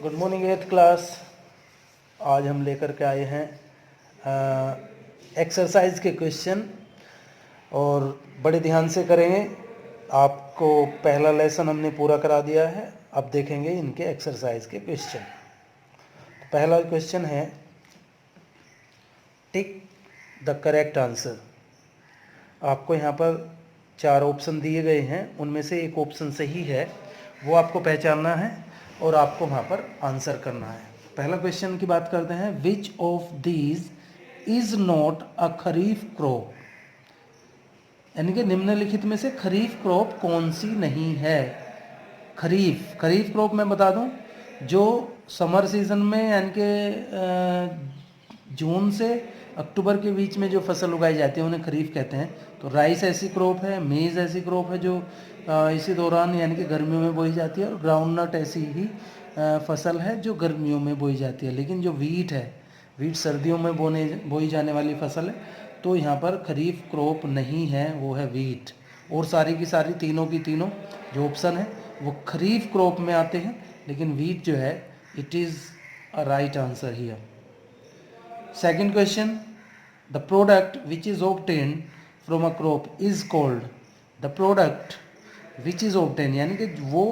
Good morning eighth class. आज हम लेकर के आए हैं एक्सरसाइज के क्वेश्चन और बड़े ध्यान से करेंगे। आपको पहला लेसन हमने पूरा करा दिया है, अब देखेंगे इनके एक्सरसाइज के क्वेश्चन। पहला क्वेश्चन है टिक द करेक्ट आंसर। आपको यहाँ पर 4 ऑप्शन दिए गए हैं, उनमें से एक ऑप्शन सही है, वो आपको पहचानना है और आपको वहाँ पर आंसर करना है। पहला क्वेश्चन की बात करते हैं, which of these is not a kharif crop, यानी कि निम्नलिखित में से खरीफ क्रॉप कौन सी नहीं है। खरीफ क्रॉप मैं बता दूं, जो समर सीजन में यानी कि जून से अक्टूबर के बीच में जो फसल उगाई जाती है उन्हें खरीफ कहते हैं। तो राइस ऐसी क्रॉप है, मेज़ ऐसी क्रॉप है जो इसी दौरान यानी कि गर्मियों में बोई जाती है, और ग्राउंडनट ऐसी ही फसल है जो गर्मियों में बोई जाती है। लेकिन जो वीट है, वीट सर्दियों में बोई जाने वाली फसल है, तो यहाँ पर खरीफ क्रॉप नहीं है, वो है वीट। और सारी की सारी तीनों की तीनों जो ऑप्शन है वो खरीफ क्रॉप में आते हैं, लेकिन वीट जो है it is a right answer here. Second question, the product which is obtained from a crop is called. The product which is obtained यानी कि वो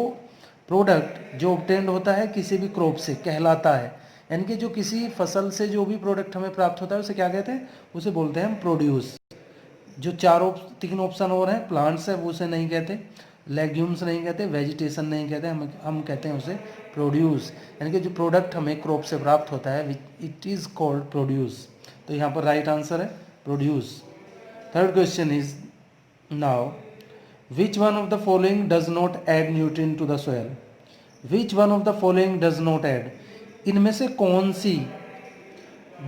प्रोडक्ट जो ऑब्टेन्ड होता है किसी भी क्रॉप से कहलाता है, यानी कि जो किसी फसल से जो भी प्रोडक्ट हमें प्राप्त होता है उसे क्या कहते हैं, उसे बोलते हैं हम प्रोड्यूस। जो तीन ऑप्शन और हैं, प्लांट्स है वो उसे नहीं कहते, लेग्यूम्स नहीं कहते, वेजिटेशन नहीं कहते, हम कहते हैं उसे प्रोड्यूस, यानी कि जो प्रोडक्ट हमें क्रॉप से प्राप्त होता है इट इज़ कॉल्ड प्रोड्यूस। तो यहाँ पर राइट आंसर है produce. Third question is now, which one of the following does not add nutrient to the soil. Which one of the following does not add, इनमें से कौन सी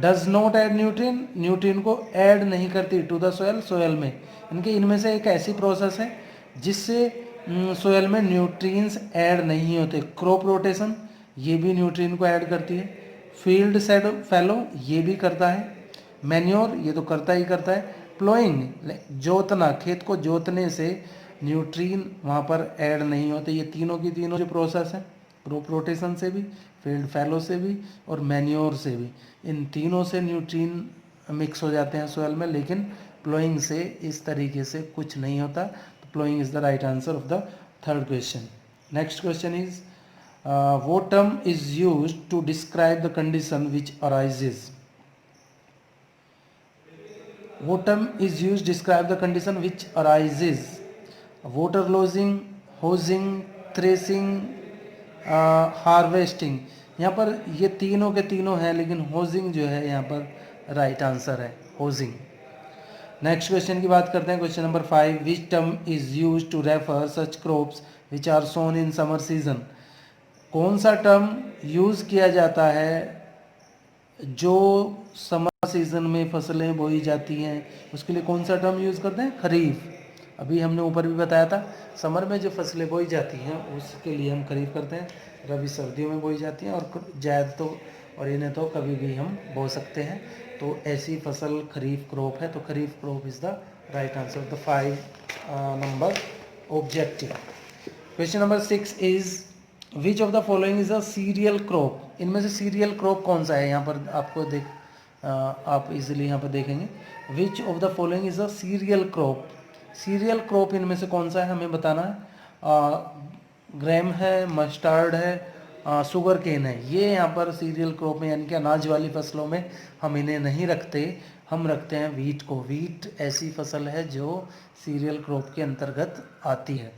does not add nutrient को add नहीं करती to the soil में, इनके इनमें से एक ऐसी प्रोसेस है जिससे सोयल में न्यूट्रिएंट्स ऐड नहीं होते। क्रॉप रोटेशन ये भी न्यूट्रिएंट को ऐड करती है, फील्ड फैलो ये भी करता है, मैन्योर ये तो करता ही करता है, प्लोइंग जोतना, खेत को जोतने से न्यूट्रिएंट वहाँ पर ऐड नहीं होते। ये तीनों की तीनों जो प्रोसेस है, क्रॉप रोटेशन से भी, फील्ड फैलो से भी और मैन्योर से भी, इन तीनों से न्यूट्रिएंट मिक्स हो जाते हैं सोयल में, लेकिन प्लोइंग से इस तरीके से कुछ नहीं होता। तो ploughing is the right answer of the third question. Next question is, what term is used to describe the condition which arises. What term is used to describe the condition which arises? Water losing, hosing, threshing, harvesting. यहाँ पर ये तीनों के तीनों हैं, लेकिन housing जो है यहाँ पर राइट आंसर है, होजिंग। नेक्स्ट क्वेश्चन की बात करते हैं, question number 5, which term is use to refer such crops which are sown in summer season. कौन सा टर्म यूज़ किया जाता है जो समर सीजन में फसलें बोई जाती हैं, उसके लिए कौन सा टर्म यूज़ करते हैं, खरीफ। अभी हमने ऊपर भी बताया था, समर में जो फसलें बोई जाती हैं उसके लिए हम खरीफ करते हैं, रबी सर्दियों में बोई जाती हैं, और जायद तो और इन्हें तो कभी भी हम बो सकते हैं। तो ऐसी फसल खरीफ क्रॉप है, तो kharif crop is the right answer of the 5 number objective. Question number 6 is, which of the following is a cereal crop. इनमें से सीरियल क्रॉप कौन सा है, यहाँ पर आपको आप इजीली यहाँ पर देखेंगे, विच of the following is a cereal crop. Serial crop इनमें से कौन सा है हमें बताना है। ग्रेम है, मस्टर्ड है, शुगर केन है। ये यहाँ पर सीरियल क्रॉप में यानी कि अनाज वाली फसलों में हम इन्हें नहीं रखते, हम रखते हैं वीट को। वीट ऐसी फसल है जो सीरियल क्रॉप के अंतर्गत आती है।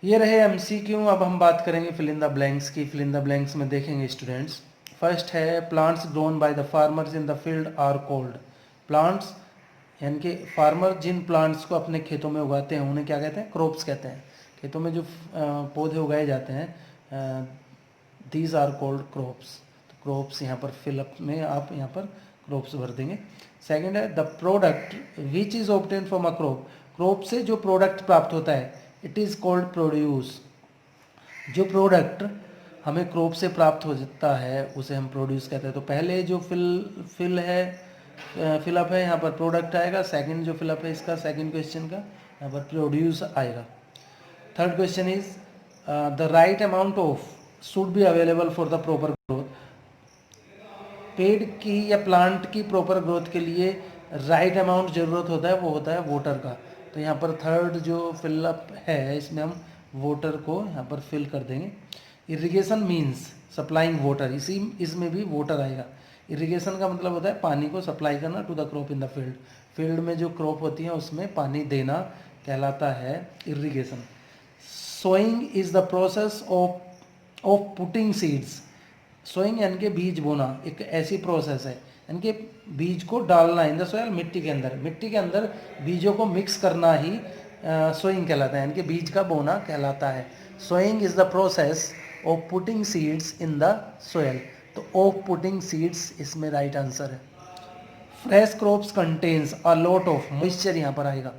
ये रहे एमसीक्यू। अब हम बात करेंगे फिल इन द ब्लैंक्स की। फिल इन द ब्लैंक्स में देखेंगे स्टूडेंट्स, फर्स्ट है, plants grown by the farmers in the field are called. Plants यानी कि फार्मर जिन प्लांट्स को अपने खेतों में उगाते हैं उन्हें क्या कहते हैं, क्रॉप्स कहते हैं। खेतों में जो पौधे उगाए जाते हैं, दीज आर कॉल्ड क्रॉप्स। तो क्रॉप्स यहाँ पर फिलअप में आप यहाँ पर क्रॉप्स भर देंगे। सेकेंड है, the product which is obtain from a crop. Crop से जो प्रोडक्ट प्राप्त होता है इट इज़ कॉल्ड प्रोड्यूस। जो प्रोडक्ट हमें क्रॉप से प्राप्त हो जाता है उसे हम प्रोड्यूस कहते हैं। तो पहले जो फिलअप है यहाँ पर प्रोडक्ट आएगा, सेकंड जो फिलअप है इसका, सेकंड क्वेश्चन का यहाँ पर प्रोड्यूस आएगा। Third question is, the right amount of should be available for the proper growth. पेड़ की या प्लांट की प्रॉपर ग्रोथ के लिए राइट अमाउंट ज़रूरत होता है, वो होता है वाटर का। तो यहाँ पर थर्ड जो फिलअप है इसमें हम वाटर को यहाँ पर फिल कर देंगे। इरिगेशन मीन्स सप्लाइंग वाटर, इसमें भी वाटर आएगा। इरिगेशन का मतलब होता है पानी को सप्लाई करना to the crop in the field. Field में जो क्रॉप होती है उसमें पानी देना कहलाता है irrigation. Sowing is the process of putting seeds. Sowing यानी कि बीज बोना एक ऐसी प्रोसेस है, यानी कि बीज को डालना इन द सोयल, मिट्टी के अंदर। मिट्टी के अंदर बीजों को मिक्स करना ही सोइंग कहलाता है, यानी कि बीज का बोना कहलाता है। Sowing is the process of putting seeds in the soil. तो ऑफ पुटिंग सीड्स इसमें राइट आंसर है। Fresh crops contains a lot of moisture यहाँ पर आएगा।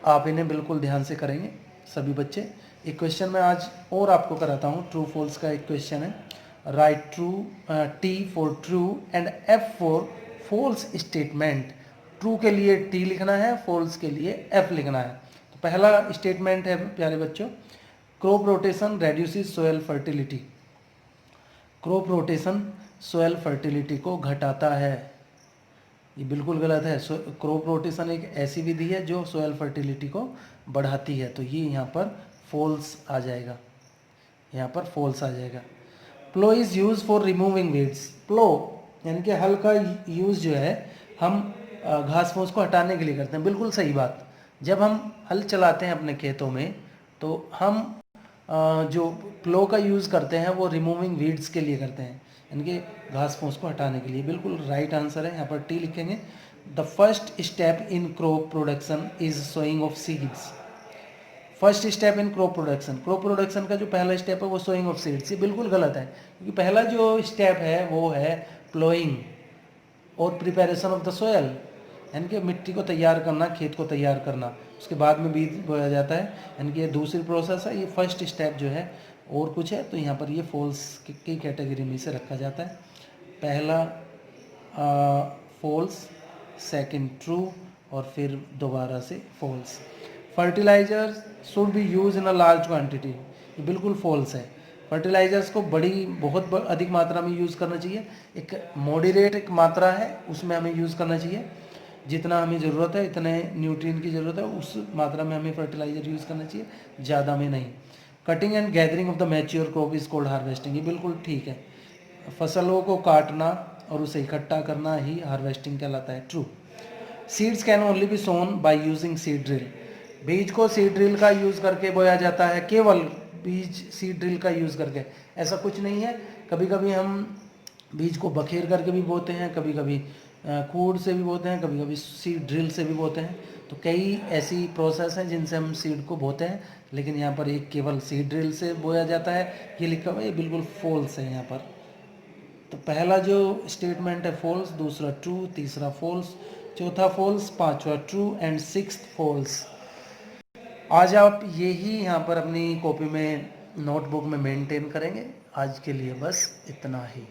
आप इन्हें बिल्कुल ध्यान से करेंगे सभी बच्चे। एक क्वेश्चन मैं आज और आपको कराता हूँ, ट्रू फॉल्स का एक क्वेश्चन है। Right true, T for true and F for false statement. ट्रू के लिए टी लिखना है, फॉल्स के लिए एफ लिखना है। तो पहला स्टेटमेंट है प्यारे बच्चों, crop rotation reduces soil fertility. Crop rotation soil fertility को घटाता है, ये बिल्कुल गलत है। क्रॉप रोटेशन एक ऐसी विधि है जो सोयल फर्टिलिटी को बढ़ाती है, तो ये यहाँ पर फॉल्स आ जाएगा, यहाँ पर फॉल्स आ जाएगा। Plough is use for removing weeds. Plough यानी कि हल का यूज़ जो है हम घास फूस को हटाने के लिए करते हैं, बिल्कुल सही बात। जब हम हल चलाते हैं अपने खेतों में तो हम जो प्लो का यूज़ करते हैं वो रिमूविंग वीड्स के लिए करते हैं, यानी कि घास फूस को हटाने के लिए। बिल्कुल राइट आंसर है, यहाँ पर टी लिखेंगे। The first step in crop production is sowing of seeds. First step in crop production, crop production का जो पहला स्टेप है वो सोइंग ऑफ सीड्स। ये बिल्कुल गलत है, क्योंकि पहला जो स्टेप है वो है प्लोइंग और प्रिपरेशन ऑफ द सोयल, यानी कि मिट्टी को तैयार करना, खेत को तैयार करना, उसके बाद में बीज बोया जाता है, यानी कि ये दूसरी प्रोसेस है। ये फर्स्ट स्टेप जो है और कुछ है, तो यहाँ पर ये फॉल्स की कैटेगरी में से रखा जाता है। पहला फॉल्स, सेकंड ट्रू और फिर दोबारा से false. Fertilizer should be use in a large quantity, ये बिल्कुल फॉल्स है। फर्टिलाइजर्स को बहुत अधिक मात्रा में यूज़ करना चाहिए। एक मॉडरेट एक मात्रा है उसमें हमें यूज़ करना चाहिए, जितना हमें ज़रूरत है, इतने न्यूट्रिएंट की ज़रूरत है उस मात्रा में हमें फर्टिलाइजर यूज़ करना चाहिए, ज़्यादा में नहीं। Cutting and gathering of the mature crop is called harvesting, ये बिल्कुल ठीक है। फसलों को काटना और उसे इकट्ठा करना ही हार्वेस्टिंग कहलाता है, true. Seeds can only be sown by using seed drill, बीज को सीड ड्रिल का यूज़ करके बोया जाता है, केवल बीज सीड ड्रिल का यूज़ करके। ऐसा कुछ नहीं है, कभी कभी हम बीज को बखेर करके भी बोते हैं, कभी कभी कूड़ से भी बोते हैं, कभी कभी सीड ड्रिल से भी बोते हैं। तो कई ऐसी प्रोसेस हैं जिनसे हम सीड को बोते हैं, लेकिन यहाँ पर एक केवल सीड ड्रिल से बोया जाता है, ये लिखा हुआ है, ये बिल्कुल फॉल्स है यहाँ पर। तो पहला जो स्टेटमेंट है फॉल्स, दूसरा ट्रू, तीसरा फॉल्स, चौथा फॉल्स, पांचवा ट्रू एंड सिक्स्थ फॉल्स। आज आप यही यहाँ पर अपनी कॉपी में नोटबुक में मेंटेन करेंगे। आज के लिए बस इतना ही।